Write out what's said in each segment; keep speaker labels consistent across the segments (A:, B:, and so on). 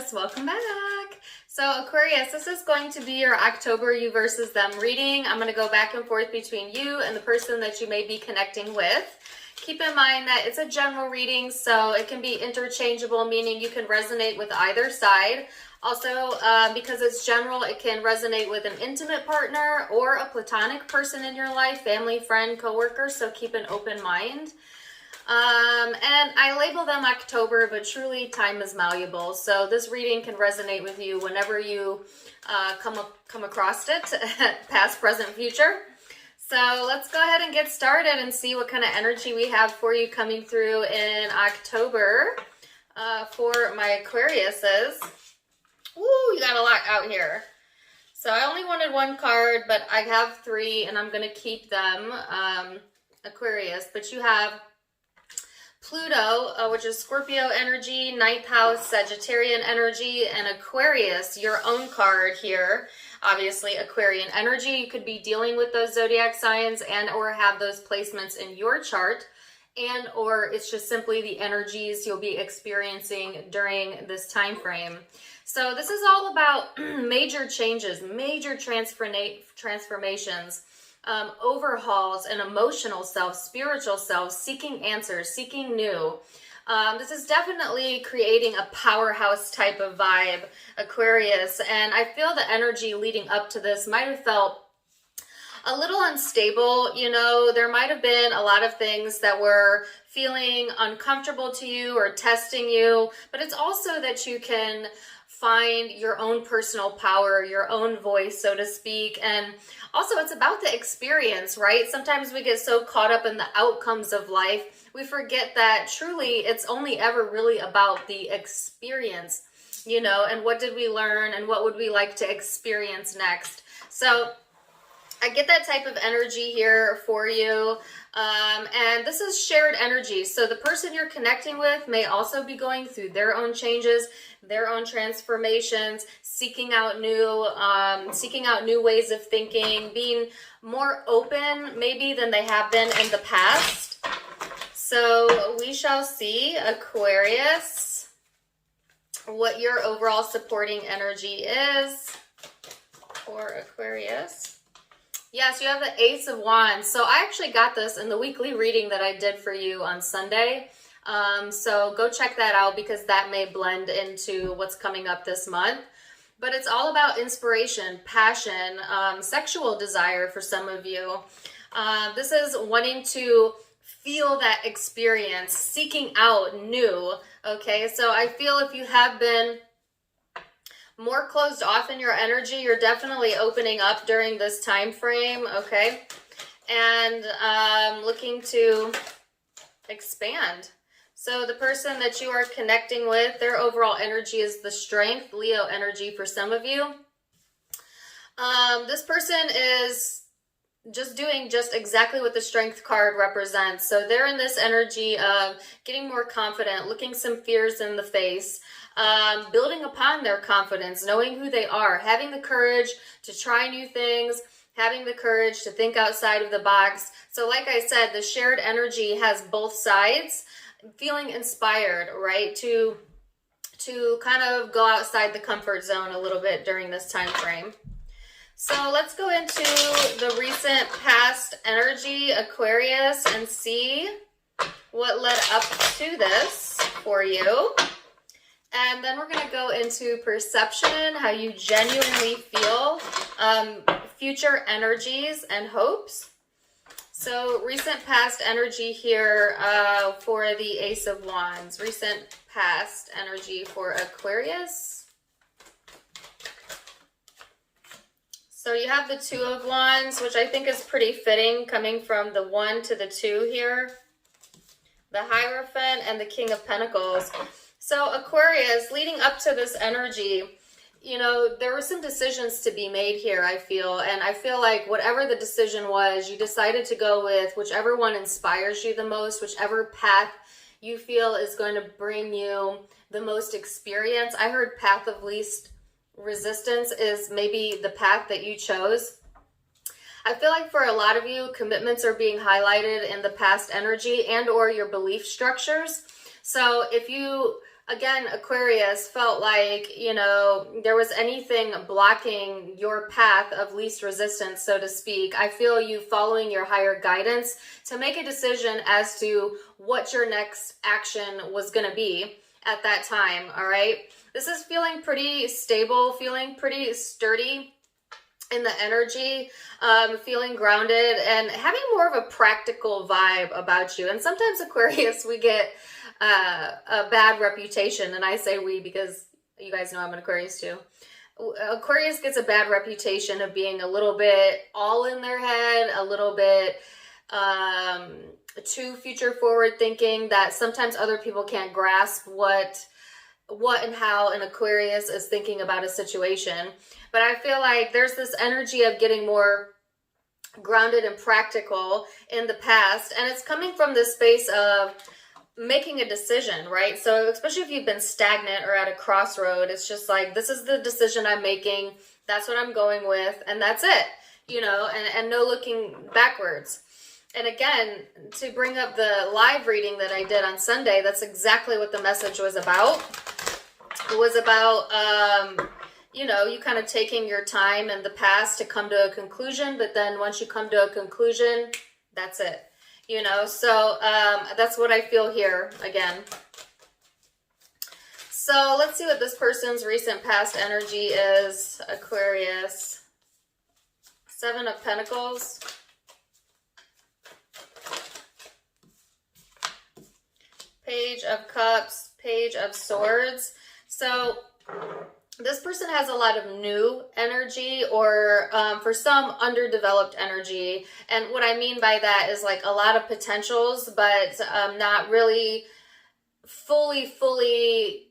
A: Aquarius, welcome back. So Aquarius, this is going to be your October you versus them reading. I'm going to go back and forth between you and the person that you may be connecting with. Keep in mind that it's a general reading, so it can be interchangeable, meaning you can resonate with either side. Also, because it's general, it can resonate with an intimate partner or a platonic person in your life, family, friend, coworker, so keep an open mind. And I label them October, but truly time is malleable. So this reading can resonate with you whenever you come across it, past, present, future. So let's go ahead and get started and see what kind of energy we have for you coming through in October for my Aquariuses. Ooh, you got a lot out here. So I only wanted one card, but I have three, and I'm going to keep them, Aquarius. But you have Pluto, which is Scorpio energy, ninth house, Sagittarian energy, and Aquarius, your own card here. Obviously, Aquarian energy. You could be dealing with those zodiac signs and or have those placements in your chart, and or it's just simply the energies you'll be experiencing during this time frame. So this is all about major changes, major transformations, overhauls, an emotional self, spiritual self, seeking answers, seeking new. This is definitely creating a powerhouse type of vibe, Aquarius, and I feel the energy leading up to this might have felt a little unstable. You know, there might have been a lot of things that were feeling uncomfortable to you or testing you, but it's also that you can find your own personal power, your own voice, so to speak. And also it's about the experience, right? Sometimes we get so caught up in the outcomes of life, we forget that truly it's only ever really about the experience, you know, and what did we learn and what would we like to experience next. So I get that type of energy here for you. And this is shared energy. So the person you're connecting with may also be going through their own changes, their own transformations, seeking out new ways of thinking, being more open maybe than they have been in the past. So we shall see, Aquarius, what your overall supporting energy is for Aquarius. Yes, you have the Ace of Wands. So I actually got this in the weekly reading that I did for you on Sunday. So go check that out because that may blend into what's coming up this month. But it's all about inspiration, passion, sexual desire for some of you. This is wanting to feel that experience, seeking out new. Okay, so I feel if you have been more closed off in your energy, you're definitely opening up during this time frame, okay? And looking to expand. So the person that you are connecting with, their overall energy is the Strength, Leo energy for some of you. This person is just doing just exactly what the Strength card represents. So they're in this energy of getting more confident, looking some fears in the face, building upon their confidence, knowing who they are, having the courage to try new things, having the courage to think outside of the box. So like I said, the shared energy has both sides, feeling inspired, right, to kind of go outside the comfort zone a little bit during this time frame. So let's go into the recent past energy, Aquarius, and see what led up to this for you. And then we're going to go into perception, how you genuinely feel, future energies and hopes. So recent past energy here for the Ace of Wands. Recent past energy for Aquarius. So you have the Two of Wands, which I think is pretty fitting coming from the 1 to the 2 here. The Hierophant and the King of Pentacles. So Aquarius, leading up to this energy, you know, there were some decisions to be made here, I feel. And I feel like whatever the decision was, you decided to go with whichever one inspires you the most, whichever path you feel is going to bring you the most experience. I heard path of least resistance is maybe the path that you chose. I feel like for a lot of you, commitments are being highlighted in the past energy and or your belief structures. So if you again, Aquarius, felt like, there was anything blocking your path of least resistance, so to speak. I feel you following your higher guidance to make a decision as to what your next action was going to be at that time, all right? This is feeling pretty stable, feeling pretty sturdy in the energy, feeling grounded and having more of a practical vibe about you. And sometimes, Aquarius, we get a bad reputation, and I say we because you guys know I'm an Aquarius too. Aquarius gets a bad reputation of being a little bit all in their head, a little bit too future forward thinking, that sometimes other people can't grasp what and how an Aquarius is thinking about a situation. But I feel like there's this energy of getting more grounded and practical in the past, and it's coming from this space of making a decision, right? So especially if you've been stagnant or at a crossroad, it's just like, this is the decision I'm making, that's what I'm going with, and that's it, and no looking backwards. And again, to bring up the live reading that I did on Sunday, that's exactly what the message was about. It was about, you kind of taking your time in the past to come to a conclusion, but then once you come to a conclusion, that's it. So that's what I feel here again. So let's see what this person's recent past energy is, Aquarius. 7 of Pentacles. Page of Cups, Page of Swords. So this person has a lot of new energy, or for some, underdeveloped energy. And what I mean by that is like a lot of potentials, but not really fully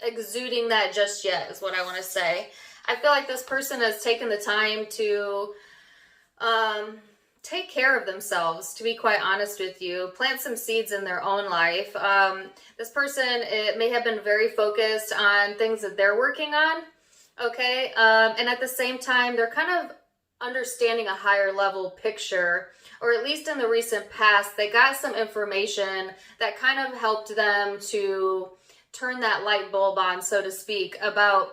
A: exuding that just yet, is what I want to say. I feel like this person has taken the time to take care of themselves, to be quite honest with you, plant some seeds in their own life. This person, it may have been very focused on things that they're working on, okay? And at the same time, they're kind of understanding a higher level picture, or at least in the recent past, they got some information that kind of helped them to turn that light bulb on, so to speak, about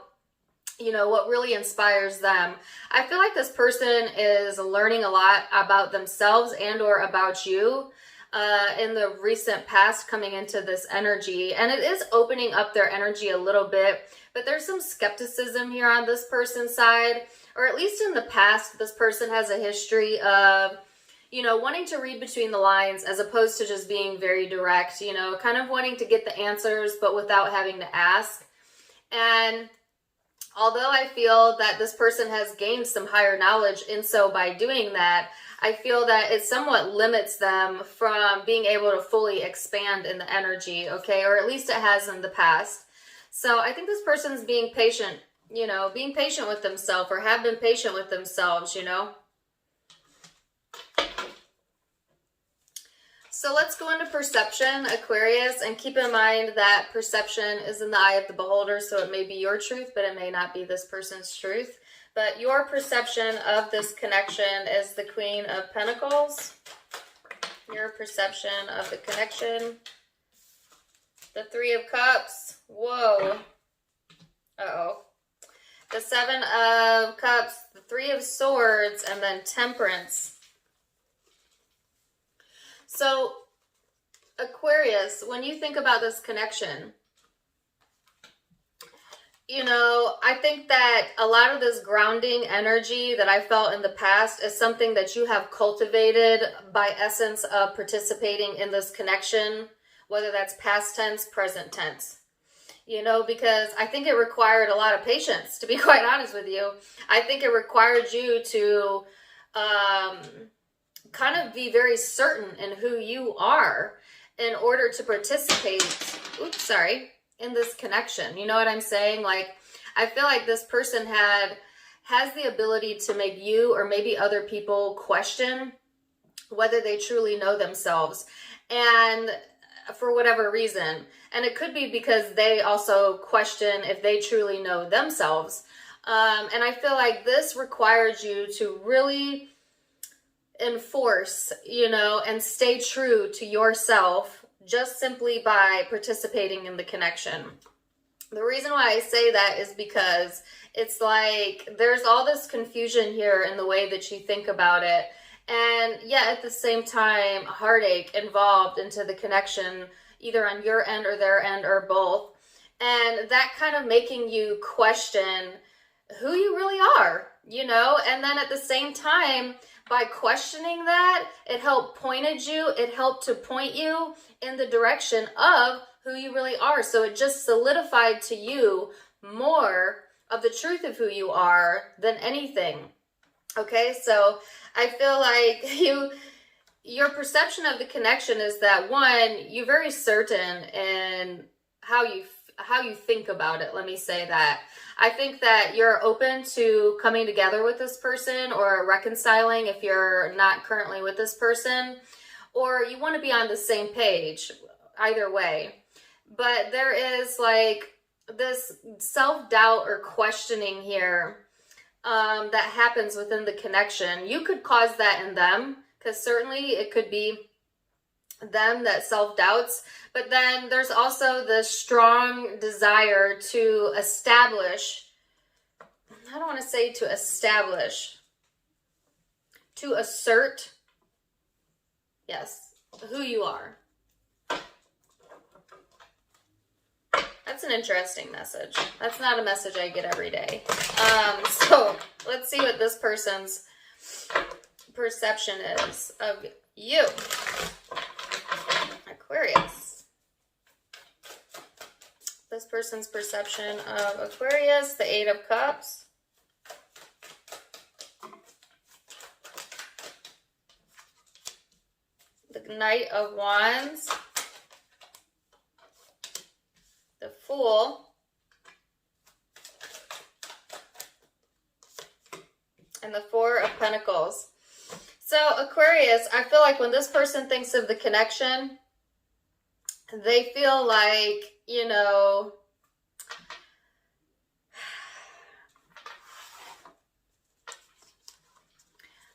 A: what really inspires them. I feel like this person is learning a lot about themselves and or about you in the recent past, coming into this energy. And it is opening up their energy a little bit, but there's some skepticism here on this person's side, or at least in the past, this person has a history of, wanting to read between the lines as opposed to just being very direct, kind of wanting to get the answers, but without having to ask. And although I feel that this person has gained some higher knowledge, and so by doing that, I feel that it somewhat limits them from being able to fully expand in the energy, okay? Or at least it has in the past. So I think this person's being patient, being patient with themselves, or have been patient with themselves, So let's go into perception, Aquarius, and keep in mind that perception is in the eye of the beholder, so it may be your truth, but it may not be this person's truth. But your perception of this connection is the Queen of Pentacles. Your perception of the connection. The 3 of Cups. Whoa. Uh-oh. The 7 of Cups, the 3 of Swords, and then Temperance. So, Aquarius, when you think about this connection, I think that a lot of this grounding energy that I felt in the past is something that you have cultivated by essence of participating in this connection, whether that's past tense, present tense. Because I think it required a lot of patience, to be quite honest with you. I think it required you to kind of be very certain in who you are in order to participate, in this connection. You know what I'm saying? Like, I feel like this person has the ability to make you or maybe other people question whether they truly know themselves, and for whatever reason. And it could be because they also question if they truly know themselves. And I feel like this requires you to really enforce, and stay true to yourself just simply by participating in the connection. The reason why I say that is because it's like there's all this confusion here in the way that you think about it. And yet at the same time, heartache involved into the connection, either on your end or their end or both. And that kind of making you question who you really are, you know? And then at the same time, by questioning that, it helped to point you in the direction of who you really are. So it just solidified to you more of the truth of who you are than anything. Okay, so I feel like your perception of the connection is that, one, you're very certain in how you think about it. Let me say that. I think that you're open to coming together with this person or reconciling if you're not currently with this person, or you want to be on the same page, either way. But there is like this self-doubt or questioning here that happens within the connection. You could cause that in them, because certainly it could be them that self-doubts, but then there's also the strong desire to establish, I don't want to say to establish, to assert, yes, who you are. That's an interesting message. That's not a message I get every day. So let's see what this person's perception is of you, Aquarius. This person's perception of Aquarius, the Eight of Cups. The Knight of Wands. The Fool. And the Four of Pentacles. So Aquarius, I feel like when this person thinks of the connection, they feel like, you know,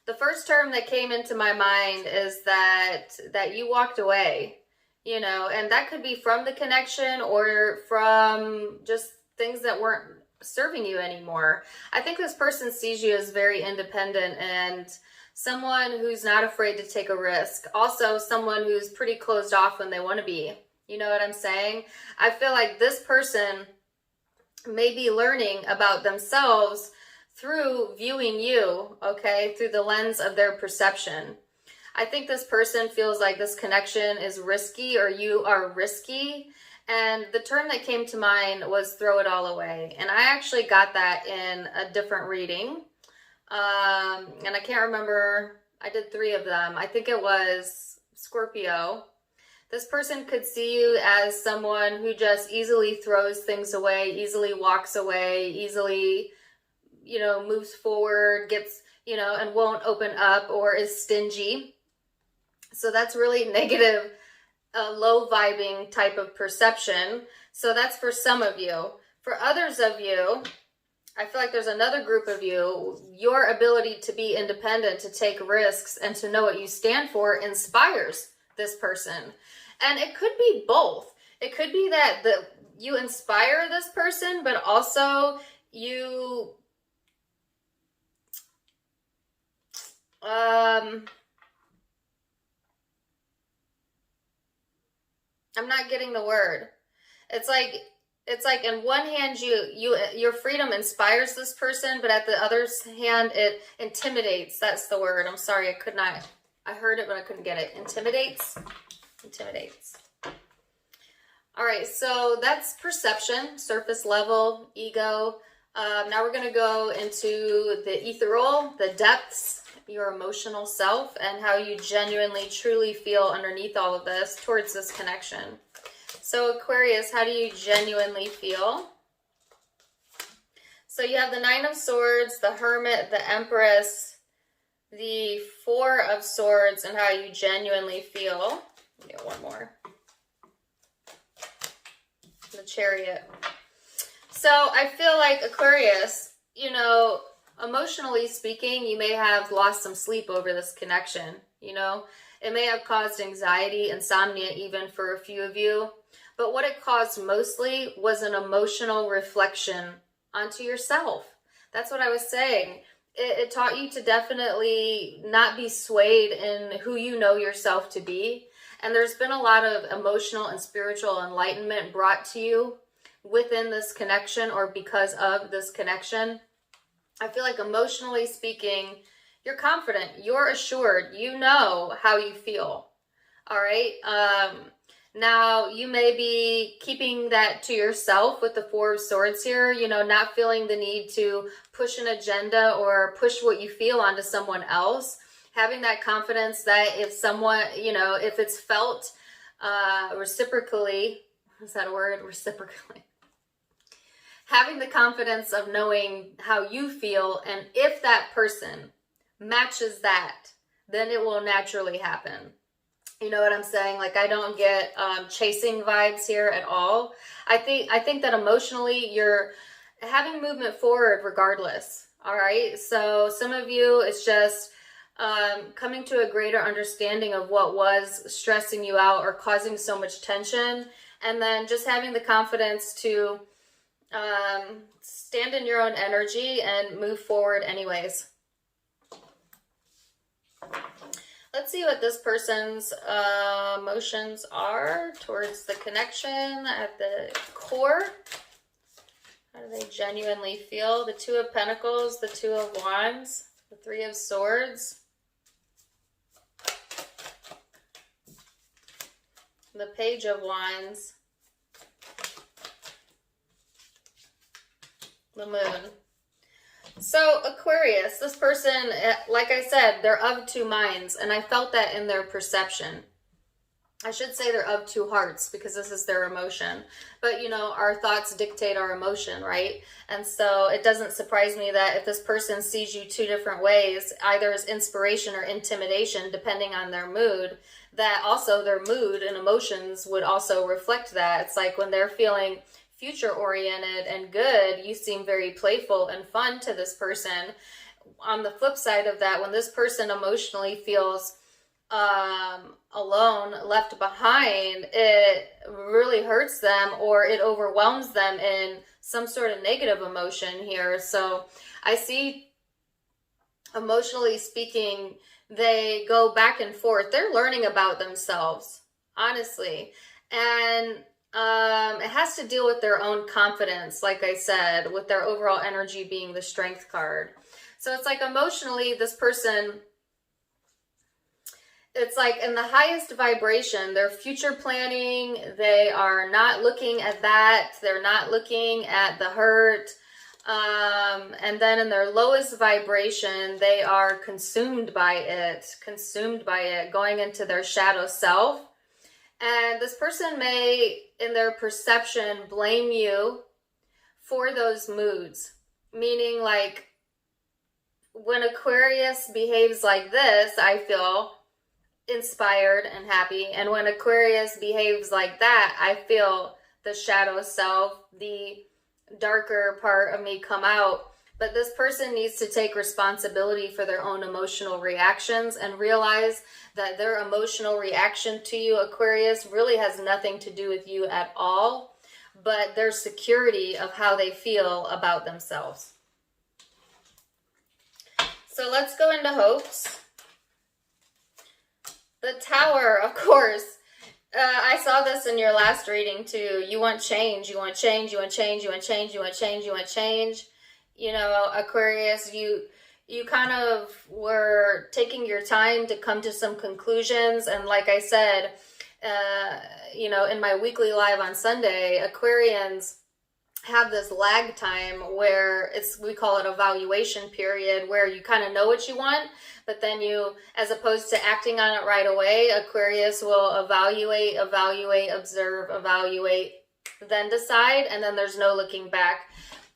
A: the first term that came into my mind is that you walked away, you know, and that could be from the connection or from just things that weren't serving you anymore. I think this person sees you as very independent and someone who's not afraid to take a risk. Also, someone who's pretty closed off when they want to be. You know what I'm saying? I feel like this person may be learning about themselves through viewing you, okay, through the lens of their perception. I think this person feels like this connection is risky, or you are risky. And the term that came to mind was throw it all away. And I actually got that in a different reading. And I can't remember, I did 3 of them. I think it was Scorpio. This person could see you as someone who just easily throws things away, easily walks away, easily, you know, moves forward, gets, you know, and won't open up, or is stingy. So that's really negative, low vibing type of perception. So that's for some of you. For others of you, I feel like there's another group of you, your ability to be independent, to take risks, and to know what you stand for inspires this person. And it could be both. It could be that you inspire this person, but also you, I'm not getting the word. It's like in one hand, your freedom inspires this person, but at the other hand, it intimidates. That's the word. I'm sorry, I heard it, but I couldn't get it. Intimidates. All right, so that's perception, surface level, ego. Now we're going to go into the ethereal, the depths, your emotional self, and how you genuinely, truly feel underneath all of this towards this connection. So Aquarius, how do you genuinely feel? So you have the Nine of Swords, the Hermit, the Empress, the Four of Swords, and how you genuinely feel. Let me get one more. The Chariot. So I feel like Aquarius, you know, emotionally speaking, you may have lost some sleep over this connection. you know. It may have caused anxiety, insomnia even for a few of you. But what it caused mostly was an emotional reflection onto yourself. That's what I was saying. It taught you to definitely not be swayed in who you know yourself to be. And there's been a lot of emotional and spiritual enlightenment brought to you within this connection or because of this connection. I feel like emotionally speaking, you're confident, you're assured, you know how you feel. All right. Now you may be keeping that to yourself with the Four of Swords here, you know, not feeling the need to push an agenda or push what you feel onto someone else. Having that confidence that if someone, you know, if it's felt reciprocally, is that a word? Reciprocally. Having the confidence of knowing how you feel, and if that person matches that, then it will naturally happen. You know what I'm saying? Like, I don't get chasing vibes here at all. I think that emotionally you're having movement forward regardless. All right. So some of you, it's just coming to a greater understanding of what was stressing you out or causing so much tension, and then just having the confidence to stand in your own energy and move forward anyways. Let's see what this person's emotions are towards the connection at the core. How do they genuinely feel? The Two of Pentacles, the Two of Wands, the Three of Swords, the Page of Wands, the Moon. So Aquarius, this person, like I said, they're of two minds, and I felt that in their perception. I should say they're of two hearts because this is their emotion. But, you know, our thoughts dictate our emotion, right? And so it doesn't surprise me that if this person sees you two different ways, either as inspiration or intimidation, depending on their mood, that also their mood and emotions would also reflect that. It's like when they're feeling future-oriented and good, you seem very playful and fun to this person. On the flip side of that, when this person emotionally feels alone, left behind, it really hurts them or it overwhelms them in some sort of negative emotion here. So I see, emotionally speaking, they go back and forth. They're learning about themselves, honestly. And it has to deal with their own confidence, like I said, with their overall energy being the Strength card. So it's like emotionally, this person, it's like in the highest vibration, they're future planning. They are not looking at that. They're not looking at the hurt. And then in their lowest vibration, they are consumed by it, going into their shadow self. And this person may, in their perception, blame you for those moods. Meaning, like, when Aquarius behaves like this, I feel inspired and happy. And when Aquarius behaves like that, I feel the shadow self, the darker part of me come out. But this person needs to take responsibility for their own emotional reactions and realize that their emotional reaction to you, Aquarius, really has nothing to do with you at all, but their security of how they feel about themselves. So let's go into hopes. The Tower, of course. I saw this in your last reading too. You want change, you want change, you want change, you want change, you want change, you want change. You know, Aquarius, you kind of were taking your time to come to some conclusions. And like I said, you know, in my weekly live on Sunday, Aquarians have this lag time where we call it evaluation period, where you kind of know what you want, but then you, as opposed to acting on it right away, Aquarius will evaluate, observe, evaluate, then decide, and then there's no looking back.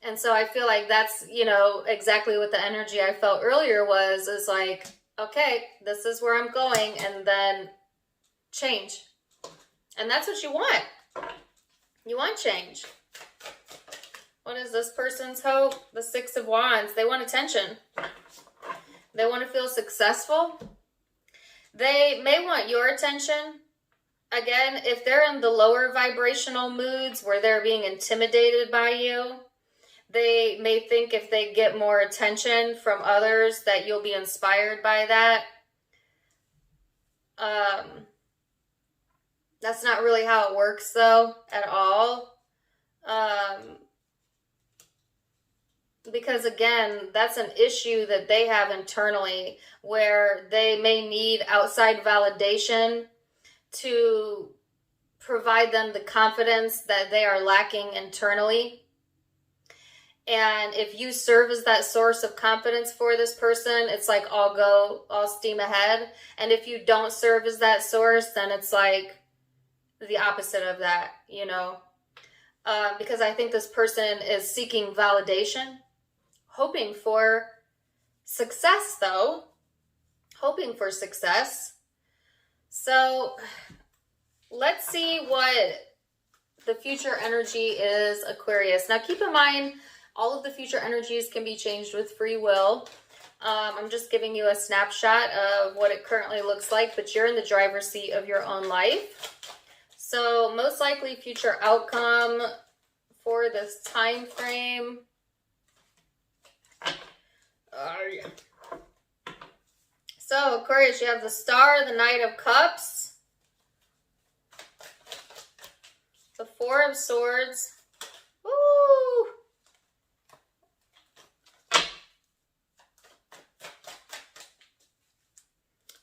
A: And so I feel like that's, you know, exactly what the energy I felt earlier is like, okay, this is where I'm going, and then change. And that's what you want. You want change. What is this person's hope? The Six of Wands. They want attention. They want to feel successful. They may want your attention. Again, if they're in the lower vibrational moods where they're being intimidated by you, they may think if they get more attention from others that you'll be inspired by that. That's not really how it works, though, at all. Because, again, that's an issue that they have internally where they may need outside validation to provide them the confidence that they are lacking internally. And if you serve as that source of confidence for this person, it's like all steam ahead. And if you don't serve as that source, then it's like the opposite of that, you know. Because I think this person is seeking validation, hoping for success, though. Hoping for success. So let's see what the future energy is, Aquarius. Now keep in mind, all of the future energies can be changed with free will. I'm just giving you a snapshot of what it currently looks like, but you're in the driver's seat of your own life. So most likely future outcome for this time frame. So Aquarius, you have the Star, the Knight of Cups, the Four of Swords. Woo!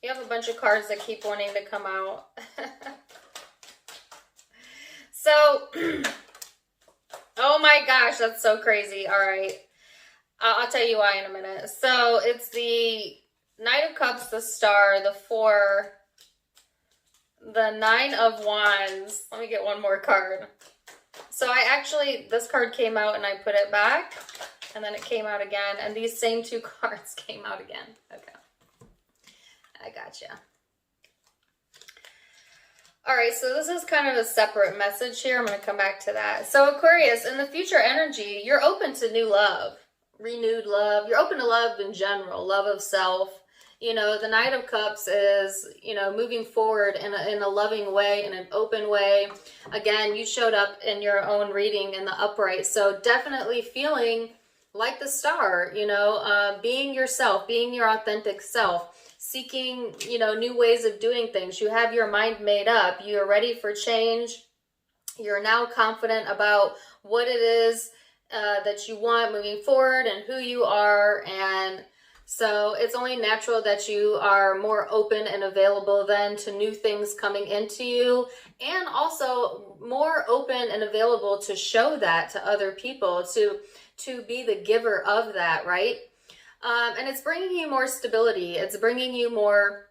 A: You have a bunch of cards that keep wanting to come out. So, oh my gosh, that's so crazy. All right. I'll tell you why in a minute. So, it's the Knight of Cups, the Star, the Four, the Nine of Wands. Let me get one more card. So, this card came out and I put it back. And then it came out again. And these same two cards came out again. Okay. I gotcha. All right, so this is kind of a separate message here. I'm going to come back to that. So Aquarius, in the future energy, you're open to new love, renewed love. You're open to love in general, love of self. You know, the Knight of Cups is, you know, moving forward in a loving way, in an open way. Again, you showed up in your own reading in the upright. So definitely feeling like the Star, you know, being yourself, being your authentic self. Seeking, you know, new ways of doing things. You have your mind made up. You're ready for change. You're now confident about what it is that you want moving forward and who you are. And so it's only natural that you are more open and available then to new things coming into you. And also more open and available to show that to other people, to be the giver of that, right? And it's bringing you more stability. It's bringing you more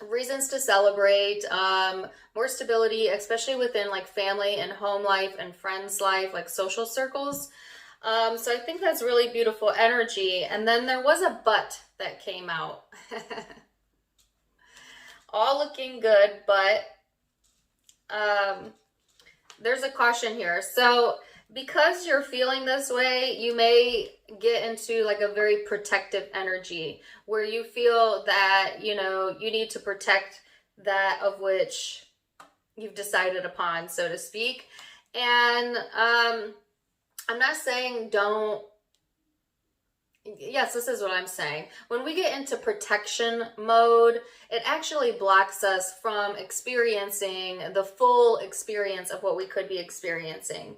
A: reasons to celebrate, more stability, especially within like family and home life and friends life, like social circles. So I think that's really beautiful energy. And then there was a but that came out. All looking good, but there's a caution here. So because you're feeling this way, you may get into like a very protective energy where you feel that, you know, you need to protect that of which you've decided upon, so to speak. And I'm not saying don't. Yes, this is what I'm saying. When we get into protection mode, it actually blocks us from experiencing the full experience of what we could be experiencing.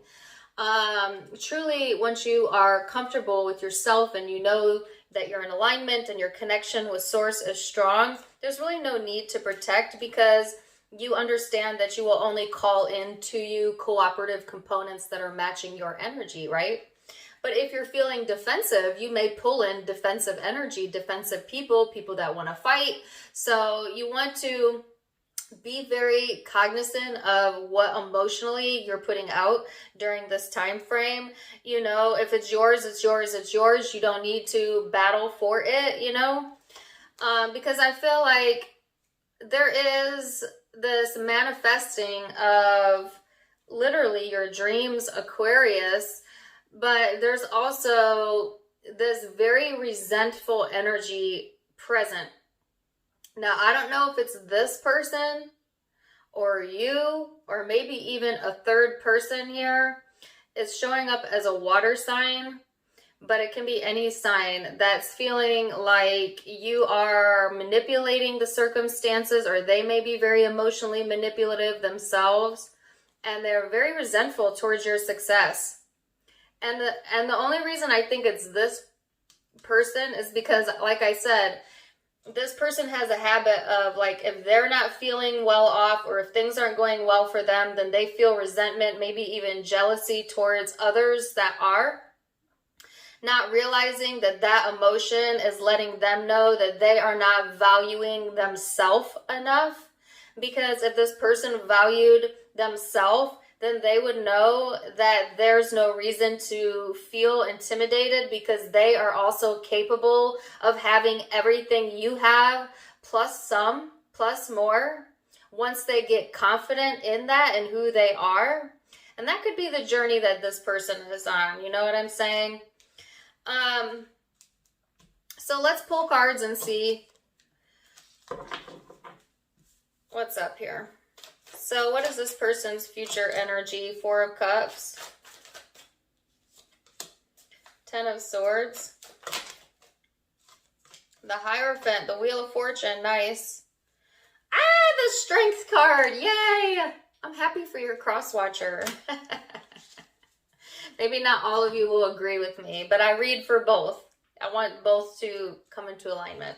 A: Truly, once you are comfortable with yourself and you know that you're in alignment and your connection with source is strong, there's really no need to protect because you understand that you will only call in to you cooperative components that are matching your energy, right? But if you're feeling defensive, you may pull in defensive energy, defensive people that want to fight. So you want to be very cognizant of what emotionally you're putting out during this time frame. You know, if it's yours, it's yours, it's yours. You don't need to battle for it, you know, because I feel like there is this manifesting of literally your dreams, Aquarius, but there's also this very resentful energy present Now, I don't know if it's this person or you, or maybe even a third person here. It's showing up as a water sign, but it can be any sign that's feeling like you are manipulating the circumstances, or they may be very emotionally manipulative themselves, and they're very resentful towards your success. And the only reason I think it's this person is because, like I said, this person has a habit of, like, if they're not feeling well off, or if things aren't going well for them, then they feel resentment, maybe even jealousy towards others that are, not realizing that that emotion is letting them know that they are not valuing themselves enough. Because if this person valued themselves, then they would know that there's no reason to feel intimidated, because they are also capable of having everything you have, plus some, plus more, once they get confident in that and who they are. And that could be the journey that this person is on. You know what I'm saying? So let's pull cards and see what's up here. So what is this person's future energy? Four of Cups, Ten of Swords, the Hierophant, the Wheel of Fortune. Nice. The Strength card. Yay! I'm happy for your cross watcher. Maybe not all of you will agree with me, but I read for both. I want both to come into alignment.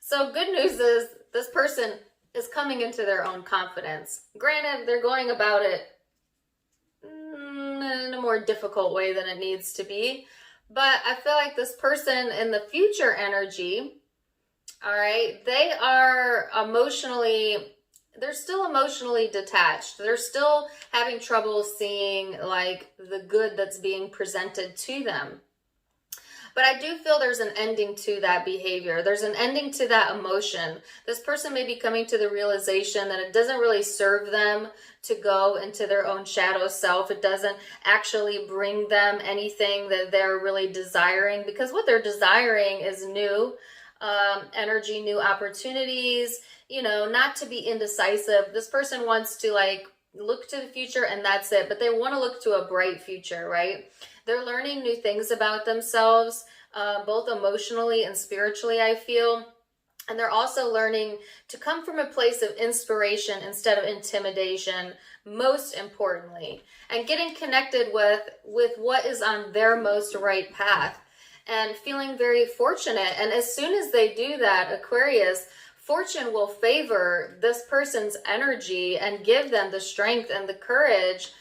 A: So good news is this person is coming into their own confidence. Granted, they're going about it in a more difficult way than it needs to be. But I feel like this person in the future energy, all right, they are they're still emotionally detached. They're still having trouble seeing, like, the good that's being presented to them. But I do feel there's an ending to that behavior. There's an ending to that emotion. This person may be coming to the realization that it doesn't really serve them to go into their own shadow self. It doesn't actually bring them anything that they're really desiring, because what they're desiring is new energy, new opportunities, you know, not to be indecisive. This person wants to, like, look to the future and that's it, but they want to look to a bright future, right? They're learning new things about themselves, both emotionally and spiritually, I feel. And they're also learning to come from a place of inspiration instead of intimidation, most importantly, and getting connected with what is on their most right path, and feeling very fortunate. And as soon as they do that, Aquarius, fortune will favor this person's energy and give them the strength and the courage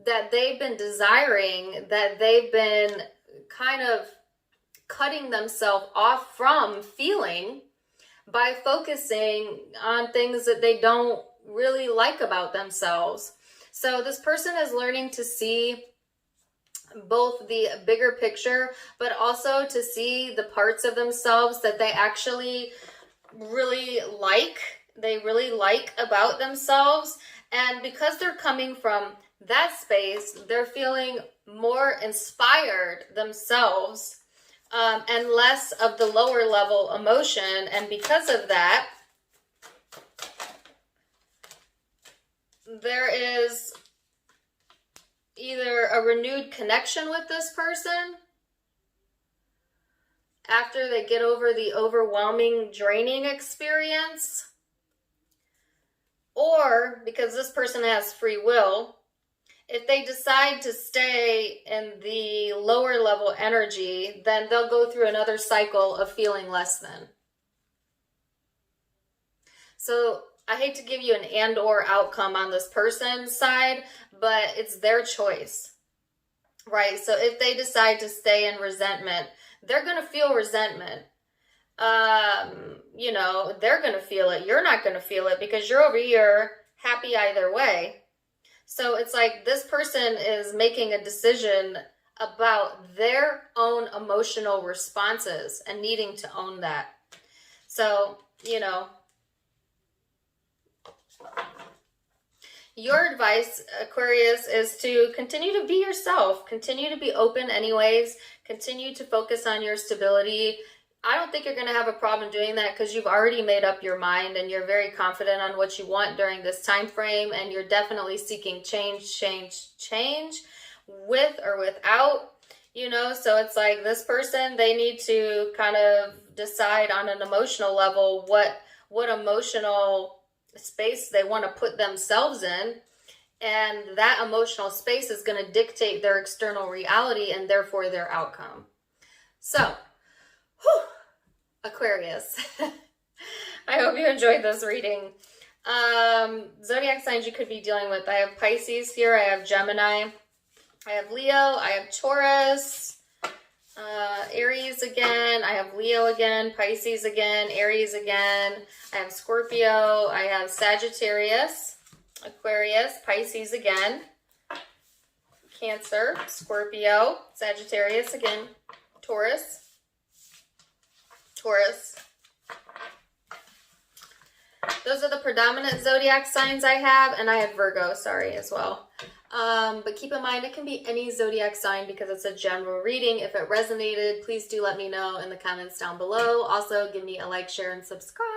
A: that they've been desiring, that they've been kind of cutting themselves off from feeling by focusing on things that they don't really like about themselves. So this person is learning to see both the bigger picture, but also to see the parts of themselves that they actually really like about themselves. And because they're coming from that space, they're feeling more inspired themselves, and less of the lower level emotion. And because of that, there is either a renewed connection with this person after they get over the overwhelming, draining experience, or because this person has free will, if they decide to stay in the lower level energy, then they'll go through another cycle of feeling less than. So I hate to give you an and or outcome on this person's side, but it's their choice, right? So if they decide to stay in resentment, they're going to feel resentment. You know, they're going to feel it. You're not going to feel it because you're over here happy either way. So it's like this person is making a decision about their own emotional responses and needing to own that. So, you know, your advice, Aquarius, is to continue to be yourself, continue to be open anyways, continue to focus on your stability, I don't think you're going to have a problem doing that because you've already made up your mind and you're very confident on what you want during this time frame, and you're definitely seeking change with or without, you know. So it's like this person, they need to kind of decide on an emotional level what emotional space they want to put themselves in, and that emotional space is going to dictate their external reality and therefore their outcome. So Aquarius. I hope you enjoyed this reading. Zodiac signs you could be dealing with. I have Pisces here. I have Gemini. I have Leo. I have Taurus. Aries again. I have Leo again. Pisces again. Aries again. I have Scorpio. I have Sagittarius. Aquarius. Pisces again. Cancer. Scorpio. Sagittarius again. Taurus. Those are the predominant zodiac signs I have, and I have Virgo, sorry, as well. But keep in mind, it can be any zodiac sign because it's a general reading. If it resonated, please do let me know in the comments down below. Also, give me a like, share, and subscribe.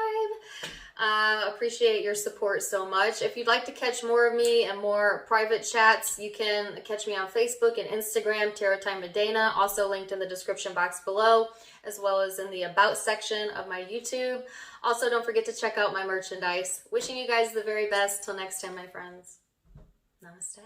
A: Appreciate your support so much. If you'd like to catch more of me and more private chats, you can catch me on Facebook and Instagram, Tarot Time with Dana, also linked in the description box below, as well as in the About section of my YouTube. Also, don't forget to check out my merchandise. Wishing you guys the very best. Till next time, my friends. Namaste.